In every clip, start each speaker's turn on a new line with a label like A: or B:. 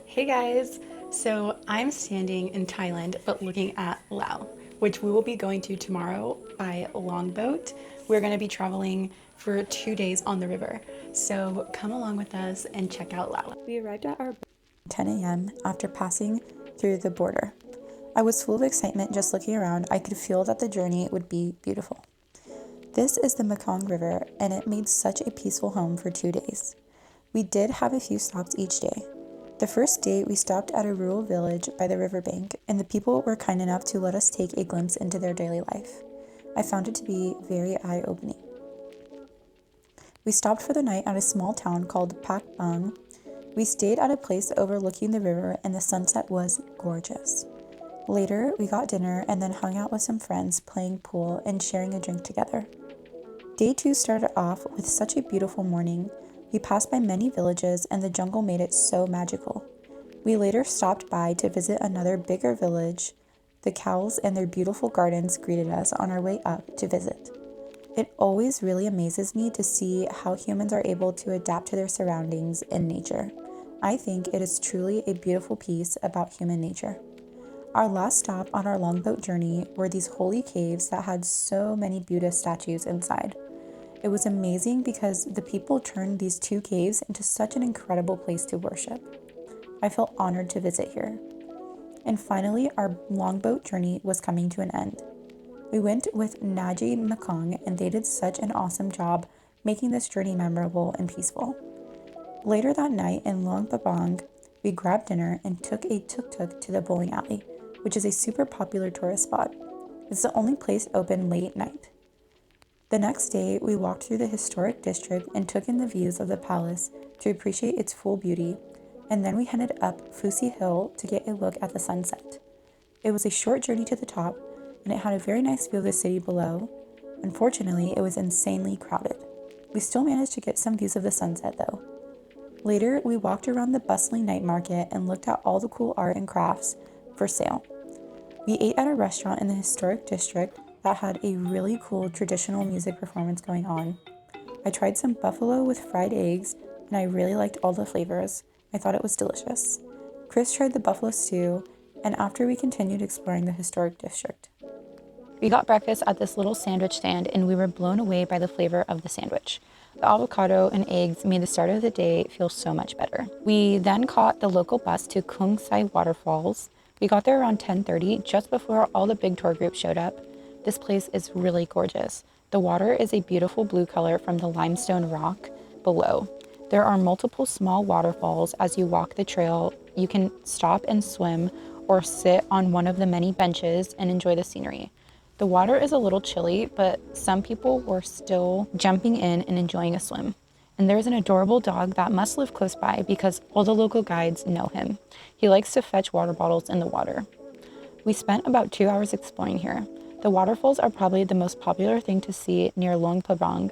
A: Hey guys! So I'm standing in Thailand but looking at Laos, which we will be going to tomorrow by longboat. We're going to be traveling for 2 days on the river. So come along with us and check out Laos. We arrived at our 10 a.m. after passing through the border. I was full of excitement just looking around. I could feel that the journey would be beautiful. This is the Mekong River and it made such a peaceful home for 2 days. We did have a few stops each day. The first day, we stopped at a rural village by the riverbank, and the people were kind enough to let us take a glimpse into their daily life. I found it to be very eye-opening. We stopped for the night at a small town called Pak Bang. We stayed at a place overlooking the river, and the sunset was gorgeous. Later, we got dinner and then hung out with some friends, playing pool and sharing a drink together. Day 2 started off with such a beautiful morning. We passed by many villages and the jungle made it so magical. We later stopped by to visit another bigger village. The cows and their beautiful gardens greeted us on our way up to visit. It always really amazes me to see how humans are able to adapt to their surroundings in nature. I think it is truly a beautiful piece about human nature. Our last stop on our longboat journey were these holy caves that had so many Buddha statues inside. It was amazing because the people turned these two caves into such an incredible place to worship. I felt honored to visit here. And finally, our longboat journey was coming to an end. We went with Naji Mekong and they did such an awesome job making this journey memorable and peaceful. Later that night in Luang Prabang, we grabbed dinner and took a tuk-tuk to the bowling alley, which is a super popular tourist spot. It's the only place open late at night. The next day, we walked through the historic district and took in the views of the palace to appreciate its full beauty, and then we headed up Fusi Hill to get a look at the sunset. It was a short journey to the top, and it had a very nice view of the city below. Unfortunately, it was insanely crowded. We still managed to get some views of the sunset though. Later, we walked around the bustling night market and looked at all the cool art and crafts for sale. We ate at a restaurant in the historic district that had a really cool traditional music performance going on. I tried some buffalo with fried eggs, and I really liked all the flavors. I thought it was delicious. Chris tried the buffalo stew, and after we continued exploring the historic district. We got breakfast at this little sandwich stand, and we were blown away by the flavor of the sandwich. The avocado and eggs made the start of the day feel so much better. We then caught the local bus to Kung Sai Waterfalls. We got there around 10:30, just before all the big tour groups showed up. This place is really gorgeous. The water is a beautiful blue color from the limestone rock below. There are multiple small waterfalls as you walk the trail. You can stop and swim or sit on one of the many benches and enjoy the scenery. The water is a little chilly, but some people were still jumping in and enjoying a swim. And there's an adorable dog that must live close by because all the local guides know him. He likes to fetch water bottles in the water. We spent about 2 hours exploring here. The waterfalls are probably the most popular thing to see near Luang Prabang.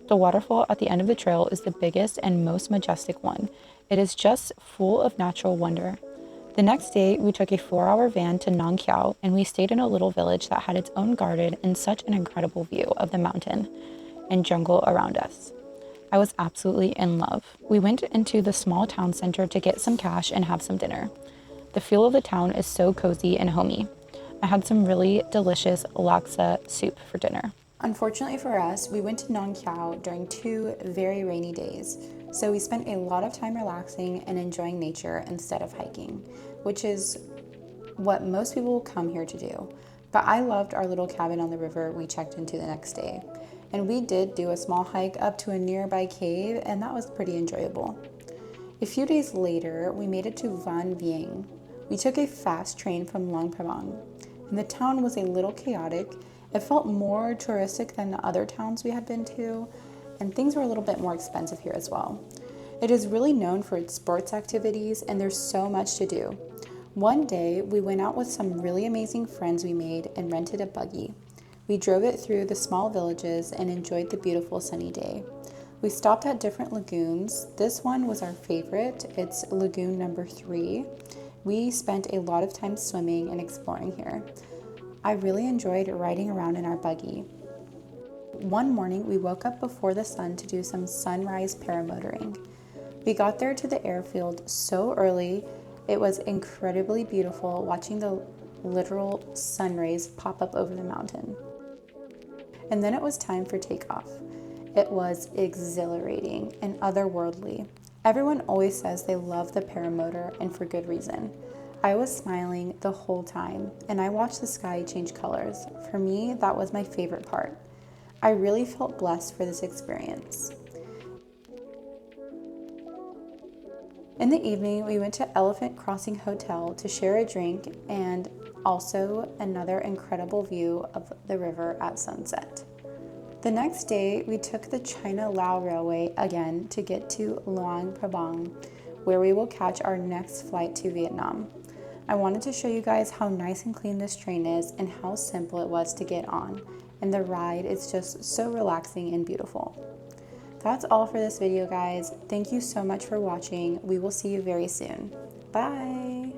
A: The waterfall at the end of the trail is the biggest and most majestic one. It is just full of natural wonder. The next day, we took a 4-hour van to Nong Khiao, and we stayed in a little village that had its own garden and such an incredible view of the mountain and jungle around us. I was absolutely in love. We went into the small town center to get some cash and have some dinner. The feel of the town is so cozy and homey. I had some really delicious laksa soup for dinner. Unfortunately for us, we went to Nong Khiao during 2 very rainy days, so we spent a lot of time relaxing and enjoying nature instead of hiking, which is what most people come here to do. But I loved our little cabin on the river we checked into the next day, and we did do a small hike up to a nearby cave, and that was pretty enjoyable. A few days later, we made it to Van Vieng. We took a fast train from Luang Prabang, and the town was a little chaotic. It felt more touristic than the other towns we had been to, and things were a little bit more expensive here as well. It is really known for its sports activities, and there's so much to do. One day, we went out with some really amazing friends we made and rented a buggy. We drove it through the small villages and enjoyed the beautiful sunny day. We stopped at different lagoons. This one was our favorite. It's lagoon number 3. We spent a lot of time swimming and exploring here. I really enjoyed riding around in our buggy. One morning, we woke up before the sun to do some sunrise paramotoring. We got there to the airfield so early It was incredibly beautiful watching the literal sun rays pop up over the mountain. And then it was time for takeoff. It was exhilarating and otherworldly. Everyone always says they love the paramotor, and for good reason. I was smiling the whole time, and I watched the sky change colors. For me, that was my favorite part. I really felt blessed for this experience. In the evening, we went to Elephant Crossing Hotel to share a drink and also another incredible view of the river at sunset. The next day, we took the China-Lao Railway again to get to Luang Prabang, where we will catch our next flight to Vietnam. I wanted to show you guys how nice and clean this train is and how simple it was to get on, and the ride is just so relaxing and beautiful. That's all for this video, guys. Thank you so much for watching. We will see you very soon. Bye!